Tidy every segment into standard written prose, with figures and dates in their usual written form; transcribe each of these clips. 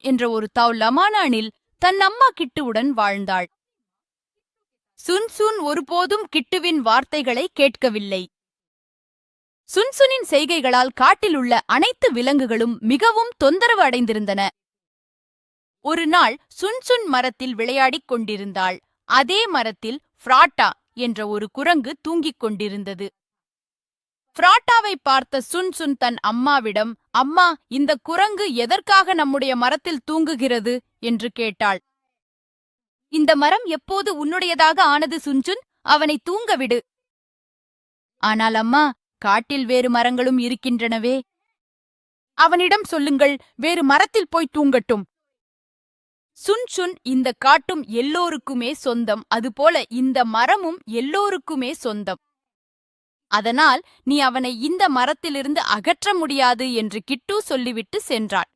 என்ற ஒரு தாவ் லமானானில் தன் அம்மா கிட்டுவுடன் வாழ்ந்தாள். சுன்சுன் ஒருபோதும் கிட்டுவின் வார்த்தைகளை கேட்கவில்லை. சுன்சுனின் செய்கைகளால் காட்டில் உள்ள அனைத்து விலங்குகளும் மிகவும் தொந்தரவு அடைந்திருந்தன. ஒரு நாள் சுன்சுன் மரத்தில் விளையாடிக் கொண்டிருந்தாள். அதே மரத்தில் ஃப்ராட்டா என்ற ஒரு குரங்கு தூங்கிக் கொண்டிருந்தது. ஃப்ராட்டாவை பார்த்த சுன்சுன் தன் அம்மாவிடம், அம்மா, இந்த குரங்கு எதற்காக நம்முடைய மரத்தில் தூங்குகிறது என்று கேட்டாள். இந்த மரம் எப்போது உன்னுடையதாக ஆனது சுன்சுன்? அவனை தூங்கவிடு. ஆனால் அம்மா, காட்டில் வேறு மரங்களும் இருக்கின்றனவே. அவனிடம் சொல்லுங்கள், வேறு மரத்தில் போய் தூங்கட்டும். சுன்சுன், இந்த காட்டும் எல்லோருக்குமே சொந்தம், அதுபோல இந்த மரமும் எல்லோருக்குமே சொந்தம். அதனால் நீ அவனை இந்த மரத்திலிருந்து அகற்ற முடியாது என்று கிட்டு சொல்லிவிட்டு சென்றாள்.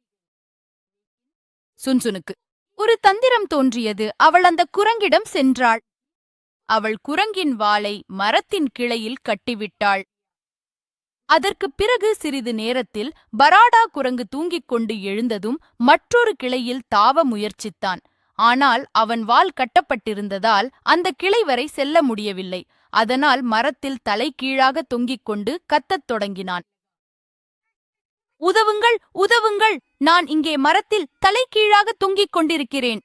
சுன்சுனுக்கு ஒரு தந்திரம் தோன்றியது. அவள் அந்த குரங்கிடம் சென்றாள். அவள் குரங்கின் வாலை மரத்தின் கிளையில் கட்டிவிட்டாள். அதற்குப் பிறகு சிறிது நேரத்தில் பராடா குரங்கு தூங்கிக் கொண்டு எழுந்ததும் மற்றொரு கிளையில் தாவ முயற்சித்தான். ஆனால் அவன் வால் கட்டப்பட்டிருந்ததால் அந்த கிளை வரை செல்ல முடியவில்லை. அதனால் மரத்தில் தலை கீழாக தொங்கிக் கொண்டு கத்தத் தொடங்கினான். உதவுங்கள், உதவுங்கள், நான் இங்கே மரத்தில் தலை கீழாக தொங்கிக் கொண்டிருக்கிறேன்.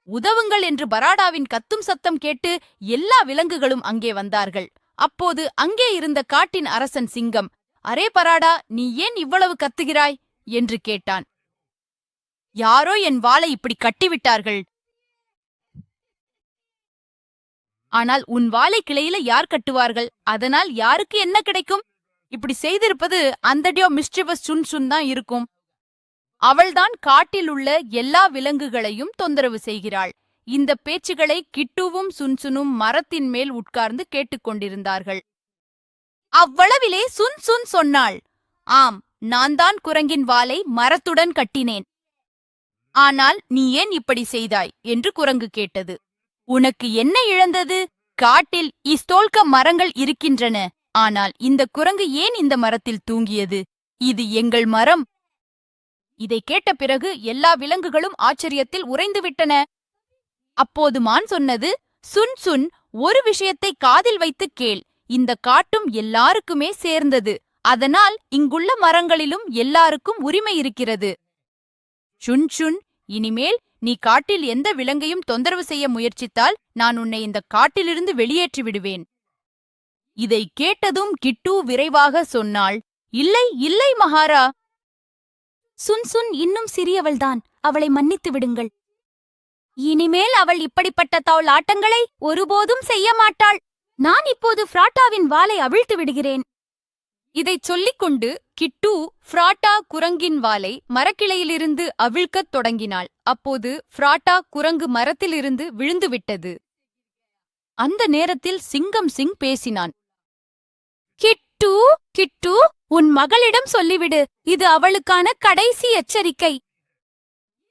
உதவுங்கள் என்று பராடாவின் கத்தும் சத்தம் கேட்டு எல்லா விலங்குகளும் அங்கே வந்தார்கள். அப்போது அங்கே இருந்த காட்டின் அரசன் சிங்கம், அரே பராடா, நீ ஏன் இவ்வளவு கத்துகிறாய் என்று கேட்டான். யாரோ என் வாளை இப்படி கட்டிவிட்டார்கள். ஆனால் உன் வாளை கிளையில யார் கட்டுவார்கள்? அதனால் யாருக்கு என்ன கிடைக்கும்? இப்படி செய்திருப்பது அந்த மிஸ்டிவஸ் சுன்சுன் தான் இருக்கும். அவள்தான் காட்டில் உள்ள எல்லா விலங்குகளையும் தொந்தரவு செய்கிறாள். இந்த பேச்சுகளை கிட்டுவும் சுன்சுனும் மரத்தின் மேல் உட்கார்ந்து கேட்டுக்கொண்டிருந்தார்கள். அவ்வளவிலே சுன்சுன் சொன்னாள், ஆம், நான் தான் குரங்கின் வாலை மரத்துடன் கட்டினேன். ஆனால் நீ ஏன் இப்படி செய்தாய் என்று குரங்கு கேட்டது. உனக்கு என்ன இழந்தது? காட்டில் இஸ்தோல்க மரங்கள் இருக்கின்றன. ஆனால் இந்த குரங்கு ஏன் இந்த மரத்தில் தூங்கியது? இது எங்கள் மரம். இதை கேட்ட பிறகு எல்லா விலங்குகளும் ஆச்சரியத்தில் உறைந்துவிட்டன. அப்போது மான் சொன்னது, சுன்சுன், ஒரு விஷயத்தை காதில் வைத்து கேள். இந்த காட்டும் எல்லாருக்குமே சேர்ந்தது. அதனால் இங்குள்ள மரங்களிலும் எல்லாருக்கும் உரிமை இருக்கிறது. சுன்சுன், இனிமேல் நீ காட்டில் எந்த விலங்கையும் தொந்தரவு செய்ய முயற்சித்தால் நான் உன்னை இந்த காட்டிலிருந்து வெளியேற்றி விடுவேன். இதை கேட்டதும் கிட்டு விரைவாக சொன்னாள், இல்லை இல்லை மகாரா. சுன்சுன் இன்னும் சிறியவள்தான், அவளை மன்னித்து விடுங்கள். இனிமேல் அவள் இப்படிப்பட்ட தவள் ஆட்டங்களை ஒருபோதும் செய்ய மாட்டாள். நான் இப்போது ஃப்ராட்டாவின் வாலை அவிழ்த்து விடுகிறேன். இதைச் சொல்லிக்கொண்டு கிட்டு ஃப்ராட்டா குரங்கின் வாலை மரக்கிளையிலிருந்து அவிழ்க்கத் தொடங்கினாள். அப்போது ஃப்ராட்டா குரங்கு மரத்திலிருந்து விழுந்துவிட்டது. அந்த நேரத்தில் சிங்கம் சிங் பேசினான். கிட்டு, கிட்டு, உன் மகளிடம் சொல்லிவிடு, இது அவளுக்கான கடைசி எச்சரிக்கை.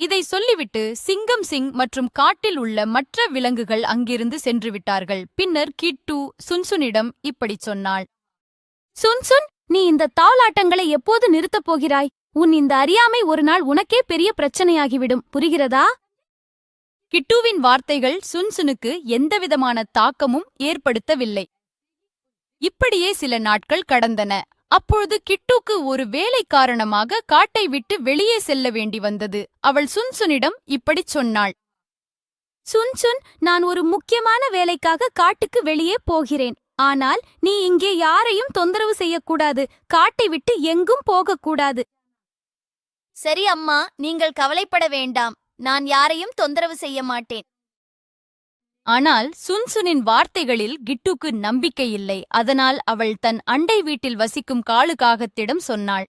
இதை சொல்லிவிட்டு சிங்கம் சிங் மற்றும் காட்டில் உள்ள மற்ற விலங்குகள் அங்கிருந்து சென்று விட்டார்கள். பின்னர் கிட்டு சுன்சுனிடம் இப்படிச் சொன்னாள். சுன்சுன், நீ இந்த தாளாட்டங்களை எப்போது நிறுத்தப் போகிறாய்? உன் இந்த அறியாமை ஒரு நாள் உனக்கே பெரிய பிரச்சனையாகிவிடும், புரிகிறதா? கிட்டுவின் வார்த்தைகள் சுன்சுனுக்கு எந்தவிதமான தாக்கமும் ஏற்படுத்தவில்லை. இப்படியே சில நாட்கள் கடந்தன. அப்பொழுது கிட்டுக்கு ஒரு வேலை காரணமாக காட்டை விட்டு வெளியே செல்ல வேண்டி வந்தது. அவள் சுன்சுனிடம் இப்படிச் சொன்னாள். சுன்சுன், நான் ஒரு முக்கியமான வேலைக்காக காட்டுக்கு வெளியே போகிறேன். ஆனால் நீ இங்கே யாரையும் தொந்தரவு செய்யக்கூடாது. காட்டை விட்டு எங்கும் போகக்கூடாது. சரி அம்மா, நீங்கள் கவலைப்பட வேண்டாம். நான் யாரையும் தொந்தரவு செய்ய மாட்டேன். ஆனால் சுன்சுனின் வார்த்தைகளில் கிட்டுக்கு நம்பிக்கை இல்லை. அதனால் அவள் தன் அண்டை வீட்டில் வசிக்கும் காளு காகத்திடம் சொன்னாள்.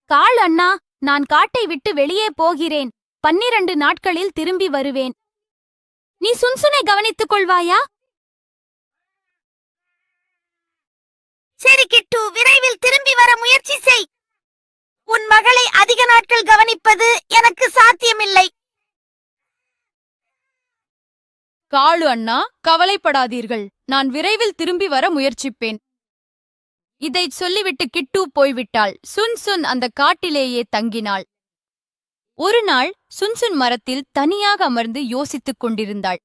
காள் அண்ணா, நான் காட்டை விட்டு வெளியே போகிறேன். 12 நாட்களில் திரும்பி வருவேன். நீ சுன்சுனை கவனித்துக் கொள்வாயா? சரி கிட்டு, விரைவில் திரும்பி வர முயற்சி செய். உன் மகளை அதிக நாட்கள் கவனிப்பது எனக்கு சாத்தியமில்லை. காளு அண்ணா, கவலைப்படாதீர்கள். நான் விரைவில் திரும்பி வர முயற்சிப்பேன். இதைச் சொல்லிவிட்டு கிட்டு போய்விட்டாள். சுன்சுன் அந்த காட்டிலேயே தங்கினாள். ஒரு நாள் சுன்சுன் மரத்தில் தனியாக அமர்ந்து யோசித்துக் கொண்டிருந்தாள்.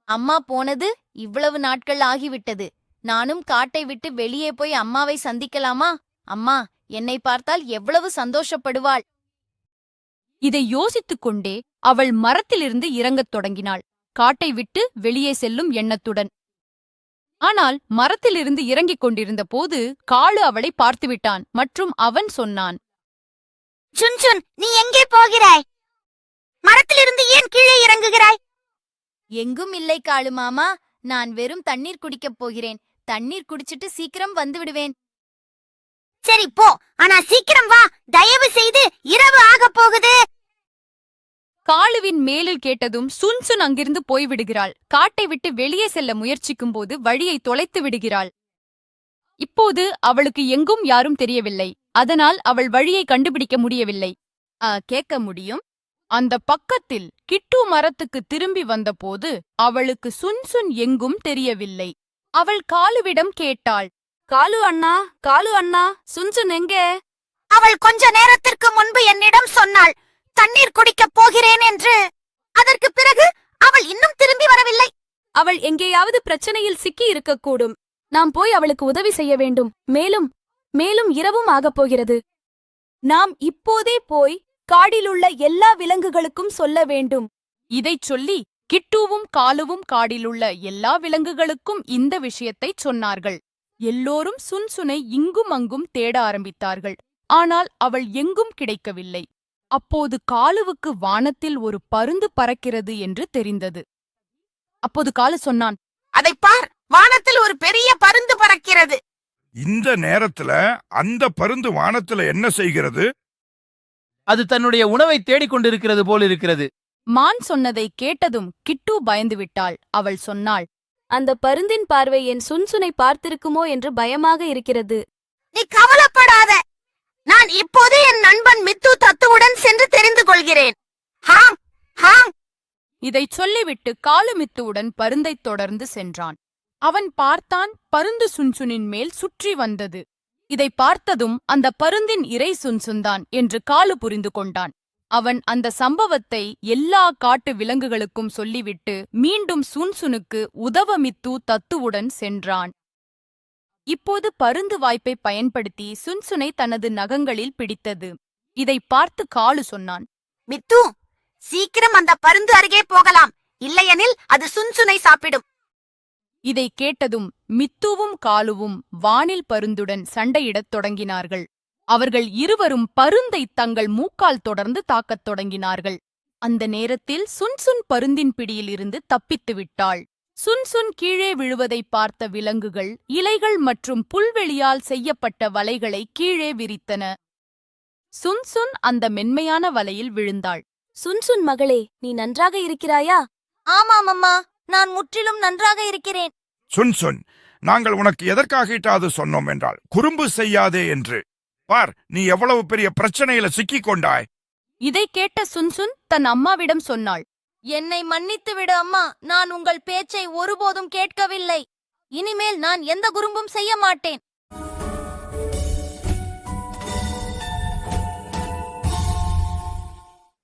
அம்மா போனது இவ்வளவு நாட்கள் ஆகிவிட்டது. நானும் காட்டை விட்டு வெளியே போய் அம்மாவை சந்திக்கலாமா? அம்மா என்னை பார்த்தால் எவ்வளவு சந்தோஷப்படுவாள். இதை யோசித்துக் கொண்டே அவள் மரத்திலிருந்து இறங்கத் தொடங்கினாள், காட்டை விட்டு வெளியே செல்லும் எண்ணத்துடன். ஆனால் மரத்திலிருந்து இறங்கிக் கொண்டிருந்த போது காளு அவளை பார்த்துவிட்டான் மற்றும் அவன் சொன்னான், சுன்சுன், நீ எங்கே போகிறாய்? மரத்திலிருந்து ஏன் கீழே இறங்குகிறாய்? எங்கும் இல்லை காளு மாமா, நான் வெறும் தண்ணீர் குடிக்கப் போகிறேன். தண்ணீர் குடிச்சிட்டு சீக்கிரம் வந்து விடுவேன். சரி போ, ஆனா சீக்கிரம் வா, தயவு செய்து, இரவு ஆகப் போகுது. காளுவின் மேலில் கேட்டதும் சுன்சுன் அங்கிருந்து போய்விடுகிறாள். காட்டை விட்டு வெளியே செல்ல முயற்சிக்கும் போது வழியை தொலைத்து விடுகிறாள். இப்போது அவளுக்கு எங்கும் யாரும் தெரியவில்லை. அதனால் அவள் வழியை கண்டுபிடிக்க முடியவில்லை. கேட்க முடியும். அந்த பக்கத்தில் கிட்டு மரத்துக்கு திரும்பி வந்தபோது அவளுக்கு சுன்சுன் எங்கும் தெரியவில்லை. அவள் காலுவிடம் கேட்டாள், காலு அண்ணா, காலு அண்ணா, சுன்சுன் எங்கே? அவள் கொஞ்ச நேரத்திற்கு முன்பு என்னிடம் சொன்னாள், தண்ணீர் குடிக்கப் போகிறேன் என்று. அதற்கு பிறகு அவள் இன்னும் திரும்பி வரவில்லை. அவள் எங்கேயாவது பிரச்சனையில் சிக்கி இருக்கக்கூடும். நாம் போய் அவளுக்கு உதவி செய்ய வேண்டும். மேலும் மேலும் இரவும் ஆகப் போகிறது. நாம் இப்போதே போய் காடிலுள்ள எல்லா விலங்குகளுக்கும் சொல்ல வேண்டும். இதைச் சொல்லி கிட்டுவும் காலுவும் காடிலுள்ள எல்லா விலங்குகளுக்கும் இந்த விஷயத்தைச் சொன்னார்கள். எல்லோரும் சுன்சுனை இங்கும் அங்கும் தேட ஆரம்பித்தார்கள். ஆனால் அவள் எங்கும் கிடைக்கவில்லை. அப்போது காலுவுக்கு வானத்தில் ஒரு பருந்து பறக்கிறது என்று தெரிந்தது. அப்போது காலு சொன்னான், அதைப் பார், வானத்தில் ஒரு பெரிய பருந்து பறக்கிறது. இந்த நேரத்துல அந்த பருந்து வானத்துல என்ன செய்கிறது? அது தன்னுடைய உணவை தேடிக் கொண்டிருக்கிறது போல் இருக்கிறது. மான் சொன்னதை கேட்டதும் கிட்டு பயந்துவிட்டாள். அவள் சொன்னாள், அந்த பருந்தின் பார்வை என் சுன்சுனை பார்த்திருக்குமோ என்று பயமாக இருக்கிறது. நீ கவலைப்படாத, நான் இப்போது என் நண்பன் மித்து தத்துவுடன் சென்று தெரிந்து கொள்கிறேன். ஹாங் ஹாங். இதைச் சொல்லிவிட்டு காலுமித்துவுடன் பருந்தைத் தொடர்ந்து சென்றான். அவன் பார்த்தான், பருந்து சுன்சுனின் மேல் சுற்றி வந்தது. இதை பார்த்ததும் அந்த பருந்தின் இறை சுன்சுன்தான் என்று காலு புரிந்து கொண்டான். அவன் அந்த சம்பவத்தை எல்லா காட்டு விலங்குகளுக்கும் சொல்லிவிட்டு மீண்டும் சுன்சுனுக்கு உதவ மித்து தத்துவுடன் சென்றான். இப்போது பருந்து வாய்ப்பை பயன்படுத்தி சுன்சுனை தனது நகங்களில் பிடித்தது. இதை பார்த்து காலு சொன்னான், மித்து, சீக்கிரம் அந்த பருந்து அருகே போகலாம், இல்லையெனில் அது சுன்சுனை சாப்பிடும். இதை கேட்டதும் மித்துவும் காலுவும் வானில் பருந்துடன் சண்டையிடத் தொடங்கினார்கள். அவர்கள் இருவரும் பருந்தை தங்கள் மூக்கால் தொடர்ந்து தாக்கத் தொடங்கினார்கள். அந்த நேரத்தில் சுன்சுன் பருந்தின் பிடியில் இருந்து தப்பித்து விட்டாள். சுன்சுன் கீழே விழுவதை பார்த்த விலங்குகள் இலைகள் மற்றும் புல்வெளியால் செய்யப்பட்ட வலைகளை கீழே விரித்தன. சுன்சுன் அந்த மென்மையான வலையில் விழுந்தாள். சுன்சுன் மகளே, நீ நன்றாக இருக்கிறாயா? ஆமாம் அம்மா, நான் முற்றிலும் நன்றாக இருக்கிறேன். சுன்சுன், நாங்கள் உனக்கு எதற்காகிட்டாது சொன்னோம் என்றால் குறும்பு செய்யாதே என்று. பார், நீ எவ்வளவு பெரிய பிரச்சனையில சிக்கிக் கொண்டாய். இதை கேட்ட சுன்சுன் தன் அம்மாவிடம் சொன்னாள், என்னை மன்னித்து விடு அம்மா, நான் உங்கள் பேச்சை ஒருபோதும் கேட்கவில்லை. இனிமேல் நான் எந்த குறும்பும் செய்ய மாட்டேன்.